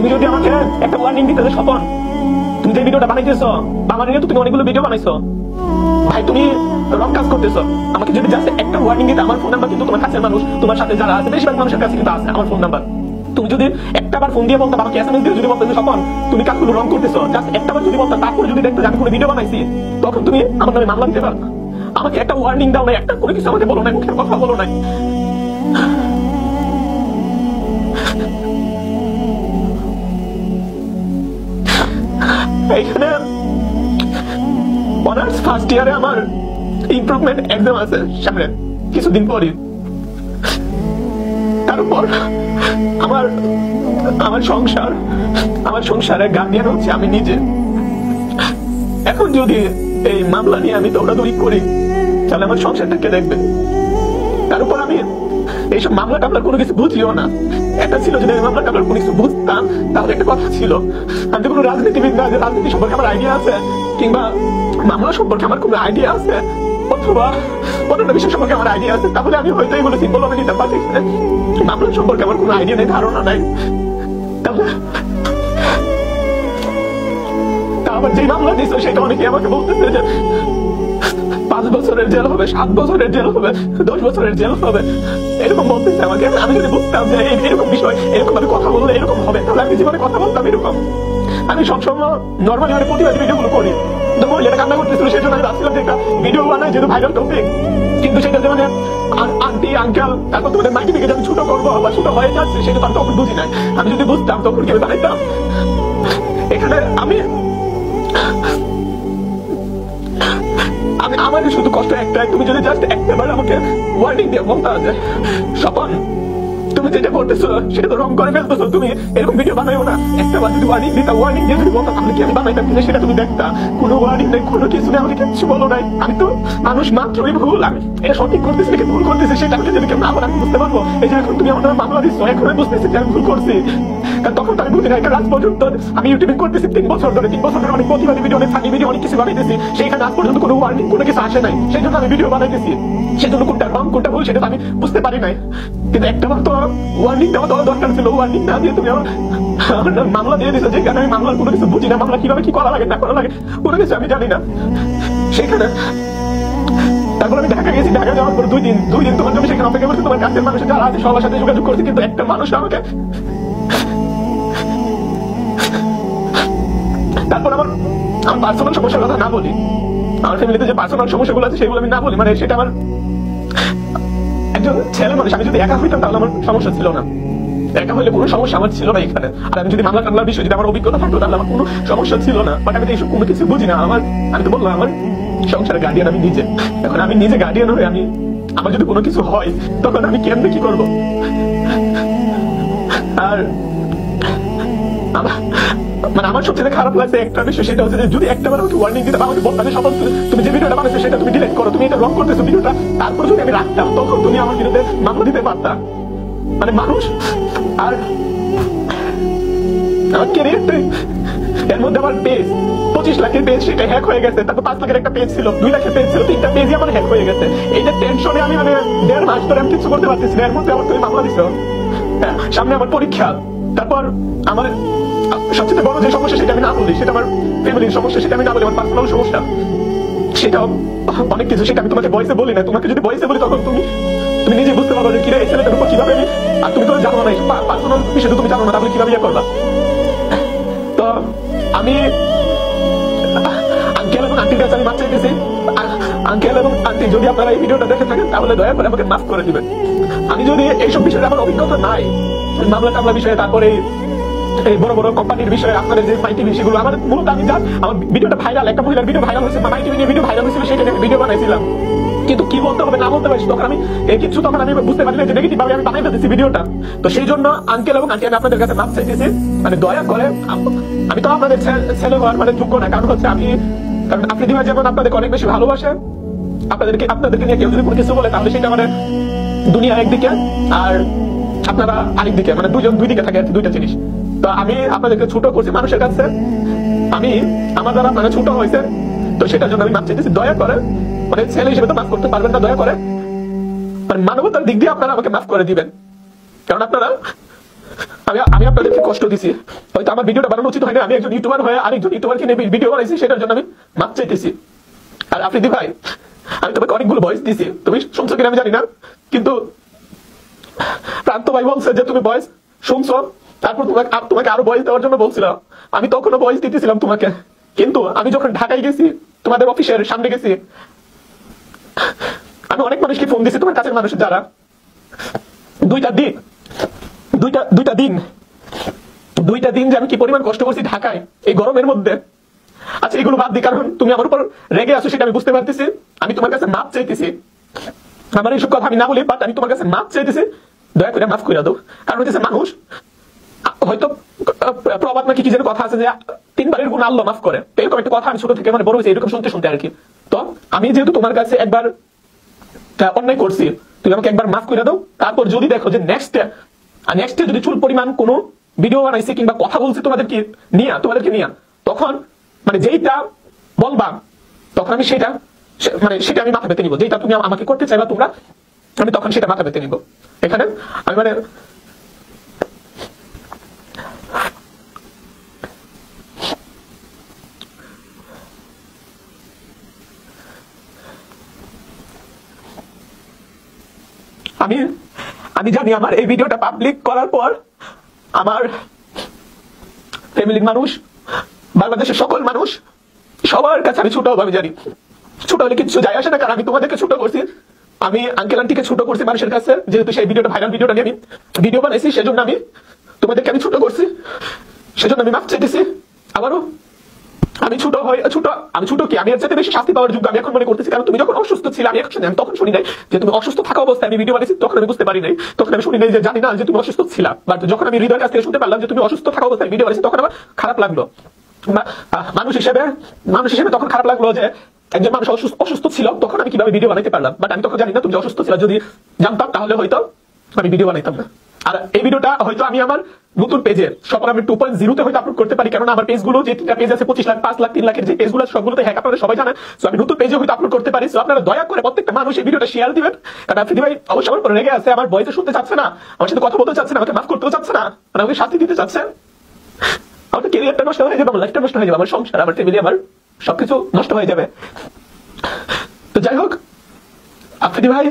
তুমি যদি আমাকে একটা ওয়ার্নিং দিতে যে স্বপন, তুমি যে ভিডিওটা বানাইতেছো বা আমার নিয়ে তো তুমি অনেকগুলো ভিডিও বানাইছো, ভাই তুমি রং কাজ করতেছো। আমাকে যদি জাস্ট একটা ওয়ার্নিং দিতে, আমার ফোন নাম্বার কিন্তু তোমার কাছের মানুষ, তোমার সাথে যারা আছে বেশিরভাগ মানুষের কাছে কিন্তু আছে আমার ফোন নাম্বার। তুমি যদি একটাবার ফোন দিয়ে বলতে, আমাকে এসএমএস দিয়ে যদি বলতে স্বপন তুমি কাজগুলো রং করতেছো, জাস্ট একটাবার যদি বলতে, তারপরে যদি দেখতে যে আমি কোনো ভিডিও বানাইছি, তখন তুমি আমার নামে মামলা দিতে পারো। আমাকে একটা ওয়ার্নিং দাও না, একটা কোনো কিছু আমাকে বলো না, মুখের কথা বলো নাই। এইখানে অনার্স ফার্স্ট ইয়ারে আমার ইমপ্রুভমেন্ট এক্সাম আছে সামনে কিছুদিন পরই। তারপর আমার সংসারের গার্ডিয়ান হচ্ছে আমি নিজে। এখন যদি এই মামলা নিয়ে আমি দৌড়াদৌড়ি করি, তাহলে আমার সংসারটা কে দেখবে? তার উপর আমি এইসব মামলা টামলার কোনো কিছু বুঝিও না। একটা ছিল যদি আমি মামলা টামলার কোনো কিছু বুঝতাম, তাহলে একটা কথা ছিল, আমি তো কোনো রাজনীতিবিদ না যে রাজনীতি সম্পর্কে আমার আইডিয়া আছে, কিংবা মামলা সম্পর্কে আমার কোনো আইডিয়া আছে, অথবা অন্যান্য বিষয় সম্পর্কে আমার আইডিয়া আছে, তাহলে আমি হয়তো এগুলো সিম্পল ভাবে নিতাম। পারছি মামলা সম্পর্কে আমার কোনো আইডিয়া নেই, ধারণা নাই। তাহলে আবার যে মামলা দিচ্ছ সেটা অনেকে আমাকে বলতেছে যে 5 বছরের জেল হবে, 7 বছরের জেল হবে, 10 বছরের জেল হবে, এরকম বলতেছে আমাকে। আমি যদি বুঝতাম যে এরকম বিষয়, এরকম ভাবে কথা বললে এরকম হবে, তাহলে আমি জীবনে কথা বলতাম এরকম। আমি সবসময় নর্মালি মানে প্রতিবাদী ভিডিও গুলো করি, তো মহিলাটা কান্না করতেছিল, সেই জন্য আমি ভাবছিলাম যে একটা ভিডিও বানাই, যেহেতু ভাইরাল টপিক। কিন্তু সেটা যে মানে আন্টি আঙ্কেল তারপর তোমাদের মাইকে থেকে আমি ছোট করবো বা ছোট হয়ে যাচ্ছে, সেটা তো আমি তখন বুঝি নাই। আমি যদি বুঝতাম তখন কি আমি বানাইতাম। এখানে আমার শুধু কষ্ট একটাই, তুমি যদি জাস্ট একটাবার আমাকে ওয়ার্নিং দিয়ে বলতে যে স্বপন তুমি যেটা করতেছো সেটা তো রং করে ফেলতেছো, তুমি এরকম ভিডিও বানাইও না, একটাবার যদি ওয়ার্নিং দিতা, ওয়ার্নিং দিয়ে যদি বলতাম, তাহলে কি আমি বানাইতাম কিনা সেটা তুমি দেখতা। কোনো ওয়ার্নিং নেই, কোনো কিছু নেই, আমাকে কিছু বলো নাই। আমি তো মানুষ মাত্রই ভুল, আমি এটা সঠিক করতেছি নাকি ভুল করতেছি সেটা আমি যদি কেউ না বলে আমি বুঝতে পারবো। এই যে এখন তুমি আমার মামলা দিচ্ছ, এখন আমি বুঝতেছি যে আমি ভুল করছি। কারণ তখন তো আমি বুঝি না। রাত পর্যন্ত আমি ইউটিউবে করতেছি 3 বছর ধরে, 3 বছর ধরে অনেক প্রতিবাদী ভিডিও, অনেক ফানি ভিডিও, অনেক কিছু বানাইতেছি, সেইখানে আজ পর্যন্ত কোনো ওয়ার্নিং কোনো কিছু আসে নাই। সেই জন্য আমি ভিডিও বানাইতেছি, সেজন্য কোনটা রং কোনটা ভুল সেটা আমি বুঝতে পারি নাই। কিন্তু একটাবার তো ওয়ার্নিং দেওয়া দরকার ছিল। ওয়ার্নিং না দিয়ে তুমি আমার মামলা দিয়ে দিচ্ছ, যেখানে আমি মামলার কোনো কিছু বুঝি না, মামলা কিভাবে কি করা লাগে না করা লাগে কোনো কিছু আমি জানি না। সেখানে তারপর আমি ঢাকা গেছি, ঢাকা যাওয়ার পর 2 দিন তোমার জন্য সেখানে অপেক্ষা করছি, তোমার কাছের মানুষের যারা আছে সবার সাথে যোগাযোগ করছি, কিন্তু একটা মানুষ আমাকে। তারপর আমার পার্সোনাল সমস্যার কথা না বলি, আমার ফ্যামিলিতে যে পার্সোনাল সমস্যাগুলো আছে সেগুলো আমি না বলি, মানে সেটা আমার একজন ছেলে মানুষ, আমি যদি একা হইতাম তাহলে আমার সমস্যা ছিল না। একা হইলে কোনো সমস্যা আমার ছিল না এখানে। আর আমি যদি মামলা টামলার বিষয় যদি আমার অভিজ্ঞতা থাকতো তাহলে আমার কোনো সমস্যা ছিল না। বাট আমি তো এইসব কোনো কিছু বুঝি না। আমি তো বললাম আমার সংসারের গার্ডিয়ান আমি নিজে। এখন আমি নিজে গার্ডিয়ান হয়ে আমার যদি কোনো কিছু হয় তখন আমি কেমনে কি করবো? আর মানে আমার সবচেয়ে খারাপ লাগছে একটা বিষয়, সেটা হচ্ছে যে যদি একটাবার আমাকে ওয়ার্নিং দিতে, আমাকে বলতে সবাই তুমি যে ভিডিওটা বানাচ্ছো সেটা তুমি ডিলিট করো, তুমি এটা রং করতেছো ভিডিওটা, তারপর যদি আমি রাখতাম তখন তুমি আমার বিরুদ্ধে মামলা দিতে পারতাম। মানে মানুষ আর আমার ক্যারিয়ারটাই, এর মধ্যে আমার পেজ 25 লাখের পেজ, সেটা হ্যাক হয়ে গেছে। তারপর 5 লাখের একটা পেজ ছিল, 2 লাখের পেজ ছিল, 3টা পেজই আমার হ্যাক হয়ে গেছে। এই যে টেনশনে আমি মানে 1.5 মাস ধরে আমি কিছু করতে পারতেছি না। এর মধ্যে আমার তুমি মামলা দিছো, সামনে আমার পরীক্ষা। তারপর আমার সবচেয়ে বড় যে সমস্যা সেটা আমি না বলি, সেটা আমার ফ্যামিলির সমস্যা, সেটা আমি না বলি, আমার পার্সোনাল সমস্যা, সেটা অনেক কিছু, সেটা আমি তোমাকে ভয়েসে বলি না। তোমাকে যদি ভয়েসে বলি তখন তুমি নিজে বুঝতে পারবে যে কিরে এই ছেলেটার উপর কিভাবে আমি, আর তুমি তো জানো না পার্সোনাল বিষয়, তুমি জানো না, তাহলে কিভাবে ইয়ে করবা? তো আমি আঙ্কেল এবং আন্টির কাছে আমি মাপ চাইতেছি। আঙ্কেল এবং আন্টি যদি আপনারা এই ভিডিওটা দেখে থাকেন তাহলে দয়া করে আমাকে মাফ করে দিবেন। আমি যদি এইসব বিষয়ে আমার অভিজ্ঞতা নাই, মামলা টামলা বিষয়ে, তারপরে এই বড় বড় কোম্পানির বিষয়ে, আপনাদের যে মাইটিভি সেগুলো আমার মূলত আমি জানি। আমার ভিডিওটা ভাইরাল, একটা মহিলার ভিডিও ভাইরাল হয়েছে, মাইটিভি নিয়ে ভিডিও ভাইরাল হয়েছিল, সেটা নিয়ে ভিডিও বানাইছিলাম। কিন্তু কি বলতে হবে না বলতে পারি তখন আমি কিছু তখন আমি বুঝতে পারি না যে নেগেটিভ ভাবে আমি বানাই ফেলতেছি ভিডিওটা। তো সেই জন্য আঙ্কেল এবং আন্টি আমি আপনাদের কাছে মাপ চাইতেছি, মানে দয়া করে। আমি তো আপনাদের ছেলে হওয়ার মানে যোগ্য না, কারণ হচ্ছে কারণ আপনি দিবা যেমন আপনাদেরকে অনেক বেশি ভালোবাসে, আপনাদেরকে নিয়ে কেউ যদি কোনো কিছু বলে তাহলে সেটা মানে দুনিয়া একদিকে আর আপনারা আরেকদিকে, মানে দুই দিকে থাকে, দুইটা জিনিস। তো আমি আপনাদেরকে ছোট করছি মানুষের কাছে, আমার দ্বারা আপনারা ছোট হয়েছে, তো সেটার জন্য আমি মাপ চাইতেছি। দয়া করে, মানে ছেলে হিসেবে তো মাফ করতে পারবেন না, দয়া করে মানে মানবতার দিক দিয়ে আপনারা আমাকে মাফ করে দিবেন। কারণ আপনারা আমি আমি আপনাদেরকে কষ্ট দিছি, হয়তো আমার ভিডিওটা বানানো উচিত হয় না, আমি একজন ইউটিউবার হয়ে আরেকজন ইউটিউবারকে নিয়ে ভিডিও বানাইছি, সেটার জন্য আমি মাপ চাইতেছি। আর আফ্রিদি ভাই, আমি তোমাকে অনেকগুলো ভয়েস দিছি, তুমি শুনছো কিনা আমি জানি না, কিন্তু প্রান্ত ভাই বলছে যে তুমি ভয়েস শুনছো, তারপর তোমাকে আরো ভয়েস দেওয়ার জন্য বলছিল, আমি তখনও ভয়েস দিতেছিলাম তোমাকে। কিন্তু আমি যখন ঢাকায় গেছি, তোমাদের অফিসের সামনে গেছি, আমি অনেক মানুষকে ফোন দিছি, তোমার কাছের মানুষ যারা, দুইটা দিন যে আমি কি পরিমাণ কষ্ট করছি ঢাকায় এই গরমের মধ্যে। আচ্ছা এগুলো বাদ দিই, কারণ তুমি আমার উপর রেগে আছো সেটা আমি বুঝতে পারতেছি। আমি তোমার কাছে মাপ চাইতেছি, আমার এইসব কথা আমি না বলি, বাট আমি তোমার কাছে মাপ চাইতেছি, দয়া করে মাফ করে দাও। কারণ হচ্ছে মানুষ হয়তো প্রবাদ নাকি কি যেন কথা আছে যে 3 বারের গুণ আল্লাহ মাফ করে, এরকম একটা কথা আমি ছোট থেকে মানে বড় হয়েছে এরকম শুনতে শুনতে আর কি। তো আমি যেহেতু তোমার কাছে একবার অন্যায় করছি, তুমি আমাকে একবার মাফ করে দাও। তারপর যদি দেখো যে নেক্সটে যদি চুল পরিমাণ কোনো ভিডিও বানাইছে কিংবা কথা বলছে তোমাদেরকে নিয়ে, তখন মানে যেইটা বলবা তখন আমি সেটা আমি মাথা পেতে নিব, যেটা তুমি আমাকে করতে চাইবা তোমরা, আমি তখন সেটা মাথা পেতে নিব। এখানে আমি মানে আমি জানি আমার এই ভিডিওটা পাবলিক করার পর আমার ফ্যামিলির মানুষ, বাংলাদেশের সকল মানুষ, সবার কাছে আমি ছোট হবো। আমি জানি ছোট হলে কিছু যায় আসে না, কারণ আমি তোমাদেরকে ছোট করছি, আমি আঙ্কেল আন্টিকে ছোট করছি মানুষের কাছে, যেহেতু সেই ভিডিওটা ভাইরাল ভিডিওটা নিয়ে আমি ভিডিও বানাইছি, সেজন্য আমি তোমাদেরকে আমি ছোট করছি, সেজন্য আমি মাফ চাইতেছি। আবারও আমি ছোট কি আমি এর চাইতে বেশি শাস্তি পাওয়ার যোগ্য আমি এখন মনে করতেছি। কারণ তুমি যখন অসুস্থ ছিলে, আমি তখন শুনি নাই যে তুমি অসুস্থ থাকা অবস্থায় আমি ভিডিও বানিয়েছি, তখন আমি বুঝতে পারি নাই, তখন আমি শুনি নাই যে জানি না যে তুমি অসুস্থ ছিলা। বাট যখন আমি হৃদয়ের কাছ থেকে শুনতে পারলাম যে তুমি অসুস্থ থাকা অবস্থায় ভিডিও বানিয়েছি, তখন আমার খারাপ লাগলো। মানুষ হিসেবে তখন খারাপ লাগলো যে একজন মানুষ অসুস্থ ছিল, তখন আমি কিভাবে ভিডিও বানাইতে পারলাম। বাট আমি তখন জানি না তুমি অসুস্থ ছিল, যদি জানতাম তাহলে হয়তো আমি ভিডিও বানাইতাম না। আর এই ভিডিওটা হয়তো আমি আমার নতুন পেজে সবার আমি 2.0 হয়তো আপলোড করতে পারি, কারণ আমার পেজগুলো যে 3টা পেজ আছে 25 লাখ 5 লাখ 3 লাখের যে পেজগুলো সবগুলোতে হ্যাক আপনারা সবাই জানেন। সো আমি নতুন পেজে হয়তো আপলোড করতে পারি। সো আপনারা দয়া করে প্রত্যেকটা মানুষ এই ভিডিওটা শেয়ার দিবেন, কারণ আফ্রিদি ভাই অবশ্যই আমার রেগে আছে, আমার ভয়েসে শুনতে চাচ্ছে না, আমার সাথে কথা বলতে চাচ্ছে না, আমাকে মাফ করতেও চাচ্ছে না, মানে আমাকে শাস্তি দিতে চাচ্ছে। আমার ক্যারিয়ারটা নষ্ট হয়ে যাবে, আমার লাইফটা নষ্ট হয়ে যাবে, আমার সংসার, আমার ফ্যামিলি, আমার সবকিছু নষ্ট হয়ে যাবে। তো যাই হোক আফ্রিদি ভাই,